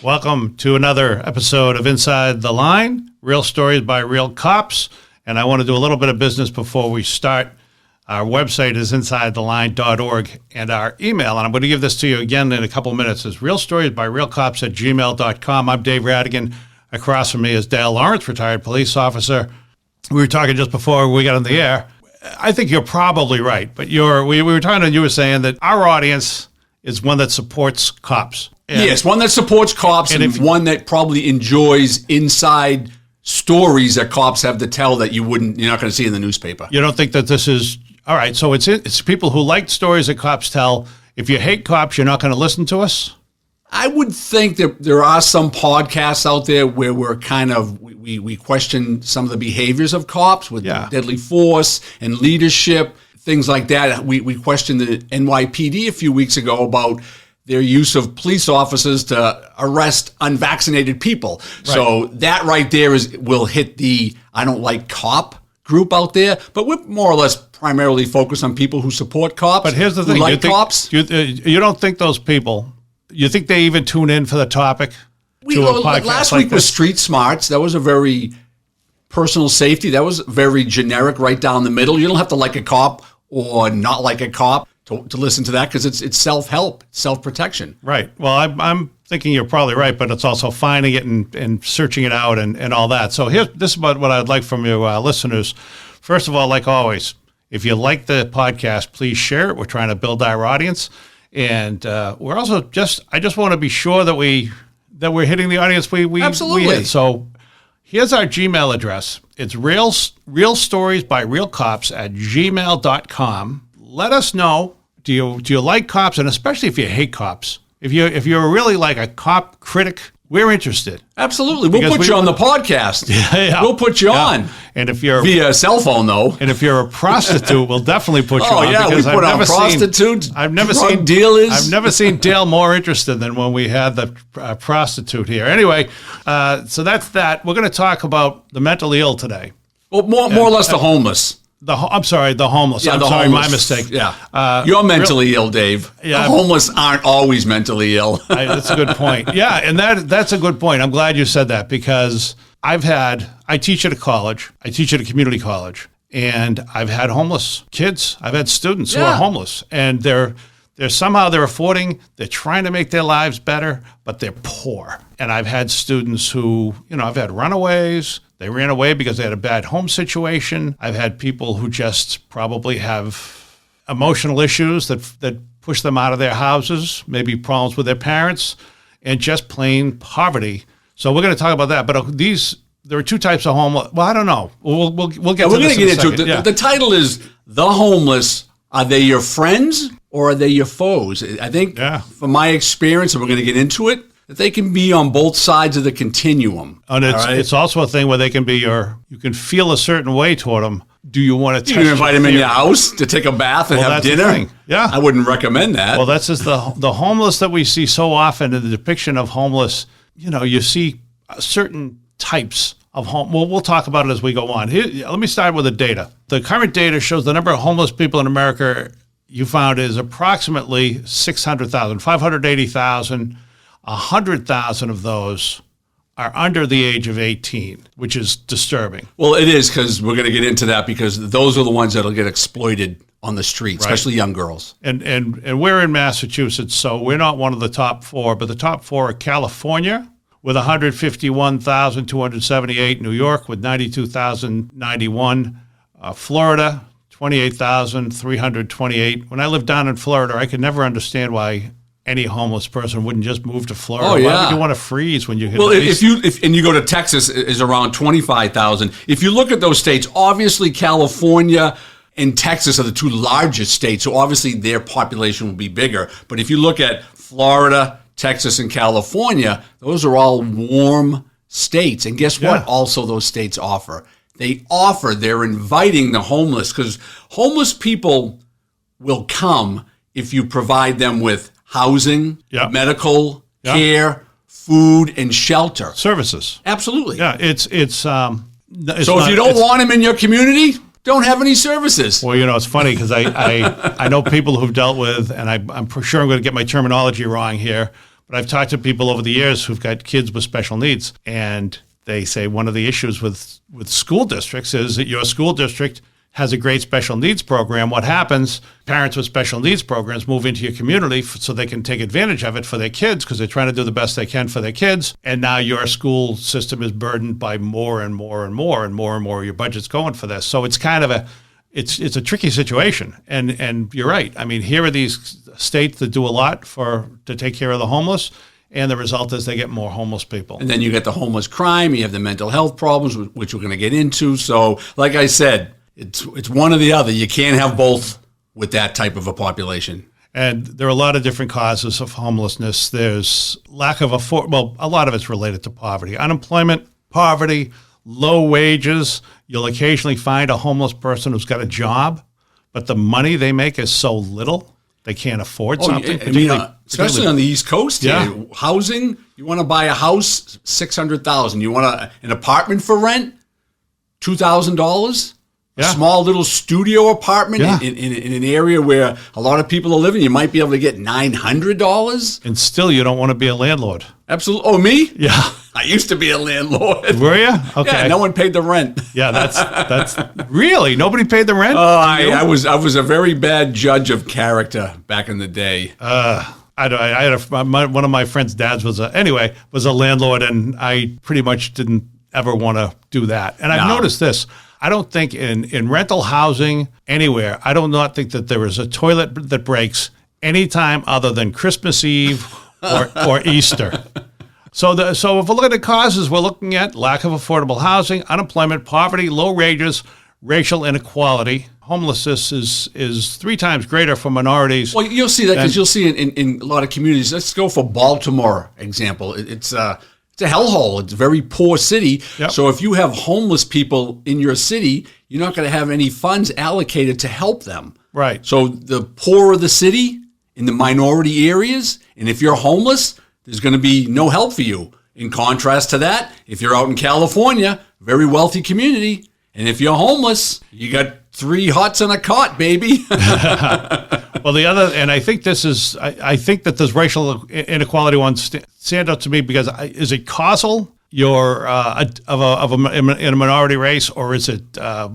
Welcome to another episode of Inside the Line, Real Stories by Real Cops. And I want to do a little bit of business before we start. Our website is insidetheline.org, and our email, and I'm going to give this to you again in a couple minutes, is realstoriesbyrealcops@gmail.com. I'm Dave Rattigan. Across from me is Dale Lawrence, retired police officer. We were talking just before we got on the air. I think you're probably right, but we were talking and you were saying that our audience is one that supports cops. And yes, one that supports cops and one that probably enjoys inside stories that cops have to tell that you're not going to see in the newspaper. You don't think that this is all right? So it's people who like stories that cops tell. If you hate cops, you're not going to listen to us. I would think that there are some podcasts out there where we're kind of we question some of the behaviors of cops with deadly force and leadership, things like that. We questioned the NYPD a few weeks ago about their use of police officers to arrest unvaccinated people. Right. So that right there will hit the I don't like cop group out there. But we're more or less primarily focused on people who support cops. But here's the thing: cops. You don't think those people? You think they even tune in for the topic? Last week was Street Smarts. That was a very personal safety. That was very generic, right down the middle. You don't have to like a cop or not like a cop to listen to that because it's self-help, self-protection. Right. Well, I'm thinking you're probably right, but it's also finding it and searching it out and all that. So this is what I'd like from you listeners. First of all, like always, if you like the podcast, please share it. We're trying to build our audience. And we're also I just want to be sure that we're hitting the audience we hit. So here's our Gmail address. It's realstoriesbyrealcops@gmail.com. Let us know, do you like cops, and especially if you hate cops. If you're really like a cop critic, we're interested. Absolutely. We'll put you on the podcast. Yeah. We'll put you on. And if you're via cell phone, though. And if you're a prostitute, we'll definitely put you on. Oh, yeah, we put on prostitutes, drug dealers. I've never seen Dale more interested than when we had the prostitute here. Anyway, so that's that. We're going to talk about the mentally ill today. Well, more or less the homeless. The homeless. Yeah, sorry, homeless. My mistake. Yeah, you're mentally ill, Dave. Yeah, the homeless aren't always mentally ill. That's a good point. Yeah, and that's a good point. I'm glad you said that because I teach at a college. I teach at a community college, and I've had homeless kids. I've had students who are homeless, and they're trying to make their lives better, but they're poor. And I've had students who, I've had runaways. They ran away because they had a bad home situation. I've had people who just probably have emotional issues that push them out of their houses, maybe problems with their parents, and just plain poverty. So we're going to talk about that. But there are two types of homeless. Well, I don't know. We'll get to this. We're going to get into it. The title is The Homeless. Are they your friends or are they your foes? I think from my experience, and we're going to get into it, that they can be on both sides of the continuum. And it's also a thing where they can be you can feel a certain way toward them. Do you want to invite them in your house to take a bath and have dinner? Yeah. I wouldn't recommend that. Well, that's just the homeless that we see so often in the depiction of homeless. You see certain types of home. Well, we'll talk about it as we go on. Let me start with the data. The current data shows the number of homeless people in America you found is approximately 600,000, 580,000. 100,000 of those are under the age of 18, which is disturbing. Well, it is because we're going to get into that because those are the ones that'll get exploited on the street, especially young girls. And we're in Massachusetts, so we're not one of the top four, but the top four are California with 151,278, New York with 92,091, Florida 28,328. When I lived down in Florida, I could never understand why any homeless person wouldn't just move to Florida. Oh, yeah. Why would you want to freeze when you hit? Well, if you go to Texas, is around 25,000. If you look at those states, obviously California and Texas are the two largest states, so obviously their population will be bigger. But if you look at Florida, Texas, and California, those are all warm states. And guess what? Also, those states they're inviting the homeless because homeless people will come if you provide them with housing, medical care, food, and shelter. Services. Absolutely. Yeah, it's so if you don't want them in your community, don't have any services. Well, it's funny because I know people who've dealt with, and I'm sure I'm going to get my terminology wrong here, But I've talked to people over the years who've got kids with special needs, and they say one of the issues with school districts is that your school district has a great special needs program. What happens, parents with special needs programs move into your community so they can take advantage of it for their kids because they're trying to do the best they can for their kids. And now your school system is burdened by more and more and more and more and more. Your budget's going for this. So it's kind of it's a tricky situation. And you're right. I mean, here are these states that do a lot to take care of the homeless. And the result is they get more homeless people. And then you get the homeless crime. You have the mental health problems, which we're going to get into. So like I said, it's one or the other. You can't have both with that type of a population. And there are a lot of different causes of homelessness. There's lack of a lot of it's related to poverty. Unemployment, poverty, low wages. You'll occasionally find a homeless person who's got a job, but the money they make is so little, they can't afford something. Especially on the East Coast here. Yeah. Housing, you want to buy a house, $600,000. You want an apartment for rent, $2,000. A small little studio apartment in an area where a lot of people are living, you might be able to get $900. And still, you don't want to be a landlord. Absolutely. Oh, me? Yeah. I used to be a landlord. Were you? Okay. Yeah, no one paid the rent. Yeah, that's really nobody paid the rent. I was a very bad judge of character back in the day. I had one of my friend's dads was a landlord, and I pretty much didn't ever want to do that. And I've noticed this. I don't think in rental housing anywhere, I do not think that there is a toilet that breaks any time other than Christmas Eve or Easter. So if we're looking at causes, we're looking at lack of affordable housing, unemployment, poverty, low wages, racial inequality. Homelessness is 3 times greater for minorities. Well, you'll see that because you'll see in a lot of communities. Let's go for Baltimore example. It's a hellhole. It's a very poor city. Yep. So if you have homeless people in your city, you're not going to have any funds allocated to help them. Right. So the poorer the city in the minority areas, and if you're homeless, there's going to be no help for you. In contrast to that, if you're out in California, very wealthy community, and if you're homeless, you got 3 huts and a cot, baby. Well, I think that this racial inequality one stand out to me because is it causal? You're in a minority race, or is it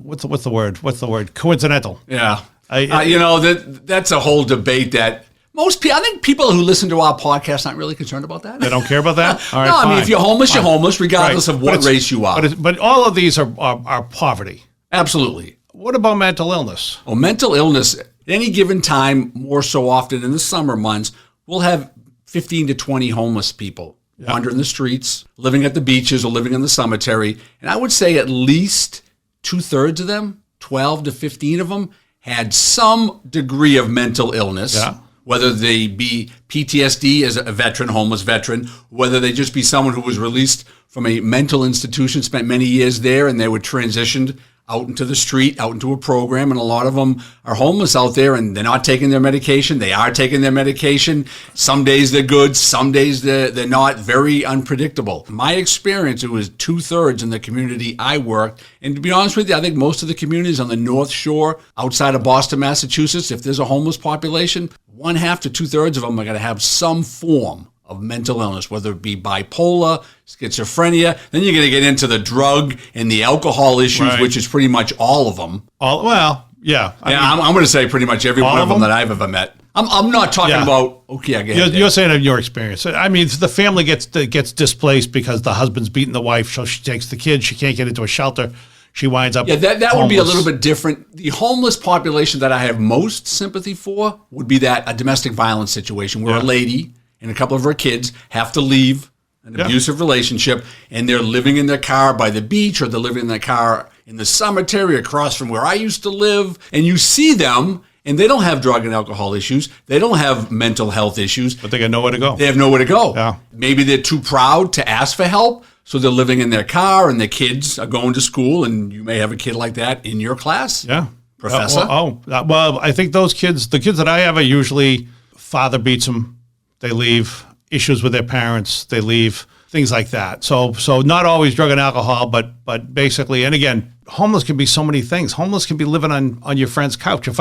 what's the word? What's the word? Coincidental. Yeah, that's a whole debate that most people. I think people who listen to our podcast aren't really concerned about that. They don't care about that. All right, no, fine. I mean if you're homeless, you're homeless, regardless of what race you are. But all of these are poverty. Absolutely. What about mental illness? Well, mental illness, at any given time, more so often in the summer months, we'll have 15 to 20 homeless people wandering the streets, living at the beaches or living in the cemetery. And I would say at least 2/3 of them, 12 to 15 of them, had some degree of mental illness. Yeah. Whether they be PTSD as a veteran, homeless veteran, whether they just be someone who was released from a mental institution, spent many years there, and they were transitioned out into the street, out into a program, and a lot of them are homeless out there, and they're not taking their medication. They are taking their medication. Some days they're good, some days they're not. Very unpredictable. My experience, it was 2/3 in the community I worked, and to be honest with you, I think most of the communities on the North Shore, outside of Boston, Massachusetts, if there's a homeless population, 1/2 to 2/3 of them are going to have some form of mental illness, whether it be bipolar, schizophrenia. Then you're going to get into the drug and the alcohol issues, which is pretty much all of them. I'm going to say pretty much every one of them that I've ever met. I'm not talking about, okay, I get it. You're saying in your experience. I mean, the family gets displaced because the husband's beating the wife, so she takes the kids. She can't get into a shelter. She winds up that would be a little bit different. The homeless population that I have most sympathy for would be a domestic violence situation where a lady and a couple of her kids have to leave an abusive relationship, and they're living in their car by the beach, or they're living in their car in the cemetery across from where I used to live. And you see them, and they don't have drug and alcohol issues. They don't have mental health issues. But they got nowhere to go. They have nowhere to go. Yeah. Maybe they're too proud to ask for help, so they're living in their car, and their kids are going to school, and you may have a kid like that in your class. Yeah. Professor? Well, I think the kids that I have are usually father beats them. They leave. Issues with their parents, they leave, things like that. So not always drug and alcohol, but basically, and again, homeless can be so many things. Homeless can be living on your friend's couch. If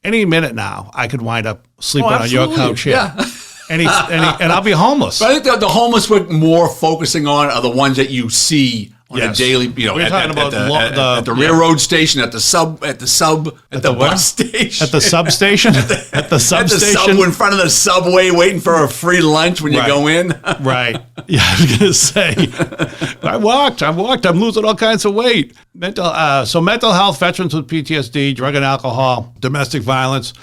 any minute now, I could wind up sleeping on your couch here. Yeah. and I'll be homeless. But I think the homeless we're more focusing on are the ones that you see on a Yes. daily, We're talking about at the railroad station, at the bus station, at the substation, at the at the substation, in front of the subway, waiting for a free lunch when you go in. Right. Yeah, I was gonna say, I walked. I'm losing all kinds of weight. Mental health, veterans with PTSD, drug and alcohol, domestic violence.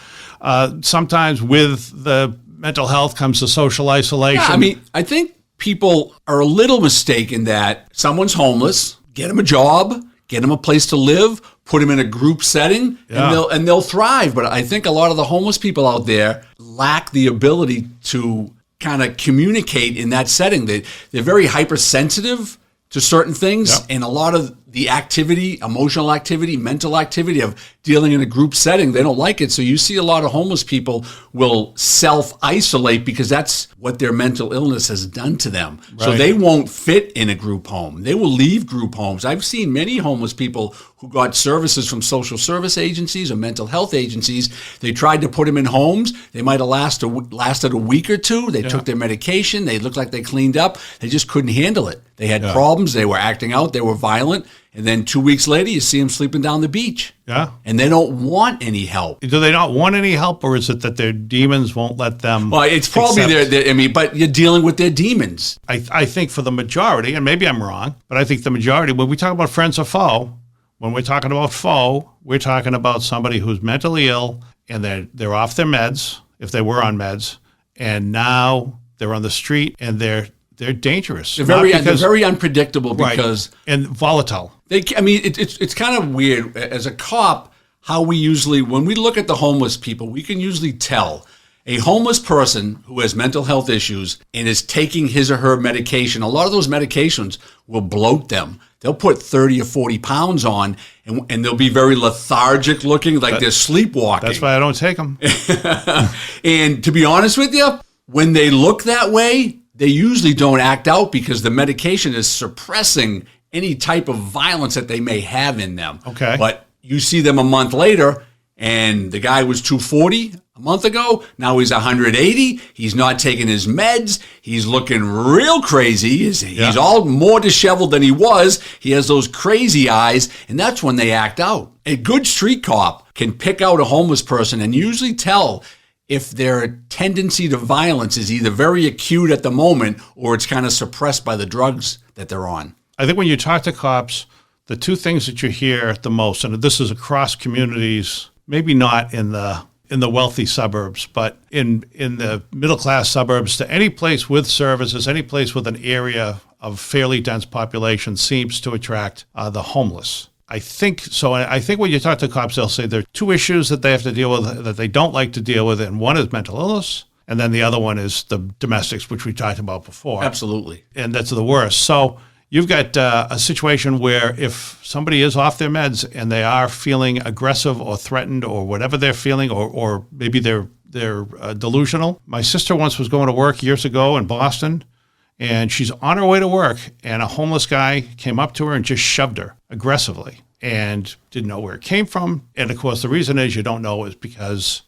Sometimes with the mental health comes the social isolation. Yeah, I mean, I think people are a little mistaken that someone's homeless, get them a job, get them a place to live, put them in a group setting, and they'll thrive. But I think a lot of the homeless people out there lack the ability to kind of communicate in that setting. They're very hypersensitive to certain things, and a lot of the activity, emotional activity, mental activity of dealing in a group setting, they don't like it. So you see a lot of homeless people will self-isolate because that's what their mental illness has done to them. Right. So they won't fit in a group home. They will leave group homes. I've seen many homeless people who got services from social service agencies or mental health agencies. They tried to put them in homes. They might have lasted a week or two. They took their medication. They looked like they cleaned up. They just couldn't handle it. They had problems. They were acting out. They were violent. And then 2 weeks later, you see them sleeping down the beach. Yeah. And they don't want any help. Do they not want any help, or is it that their demons won't let them? Well, it's probably but you're dealing with their demons. I think for the majority, and maybe I'm wrong, but I think the majority, when we talk about friends or foe, when we're talking about foe, we're talking about somebody who's mentally ill and they're off their meds, if they were on meds, and now they're on the street and they're dangerous. They're very unpredictable because and volatile. It's kind of weird as a cop how we usually, when we look at the homeless people, we can usually tell a homeless person who has mental health issues and is taking his or her medication. A lot of those medications will bloat them. They'll put 30 or 40 pounds on, and they'll be very lethargic looking, like they're sleepwalking. That's why I don't take them. And to be honest with you, when they look that way, they usually don't act out because the medication is suppressing any type of violence that they may have in them. Okay. But you see them a month later, and the guy was 240 a month ago. Now he's 180. He's not taking his meds. He's looking real crazy. He's all more disheveled than he was. He has those crazy eyes, and that's when they act out. A good street cop can pick out a homeless person and usually tell if their tendency to violence is either very acute at the moment or it's kind of suppressed by the drugs that they're on. I think when you talk to cops, the two things that you hear the most, and this is across communities, maybe not in the wealthy suburbs, but in the middle-class suburbs, to any place with services, any place with an area of fairly dense population seems to attract the homeless. I think so. I think when you talk to cops, they'll say there are two issues that they have to deal with that they don't like to deal with, and one is mental illness, and then the other one is the domestics, which we talked about before. Absolutely. And that's the worst. So you've got a situation where if somebody is off their meds and they are feeling aggressive or threatened or whatever they're feeling, or maybe they're delusional. My sister once was going to work years ago in Boston, and she's on her way to work, and a homeless guy came up to her and just shoved her aggressively and didn't know where it came from. And, of course, the reason is you don't know is because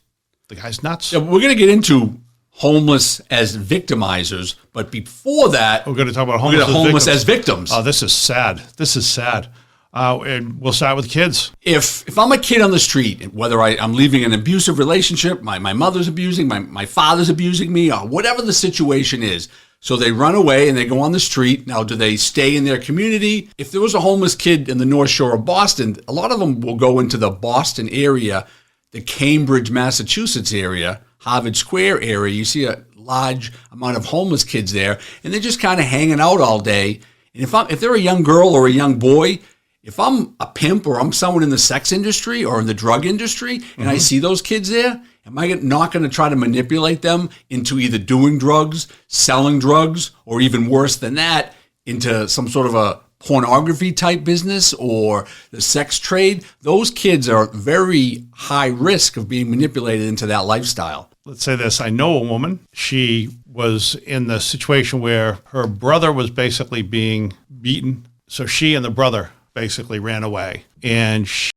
the guy's nuts. Yeah, we're going to get into homeless as victimizers, but before that, we're going to talk about homeless as victims. Oh, this is sad. This is sad. And we'll start with kids. If I'm a kid on the street, whether I'm leaving an abusive relationship, my mother's abusing, my father's abusing me, or whatever the situation is, so they run away and they go on the street. Now, do they stay in their community? If there was a homeless kid in the North Shore of Boston, a lot of them will go into the Boston area, the Cambridge, Massachusetts area, Harvard Square area. You see a large amount of homeless kids there, and they're just kind of hanging out all day. And if they're a young girl or a young boy, if I'm a pimp or I'm someone in the sex industry or in the drug industry and I see those kids there, am I not going to try to manipulate them into either doing drugs, selling drugs, or even worse than that, into some sort of a pornography type business or the sex trade? Those kids are very high risk of being manipulated into that lifestyle. Let's say this. I know a woman. She was in the situation where her brother was basically being beaten. So she and the brother basically ran away. And she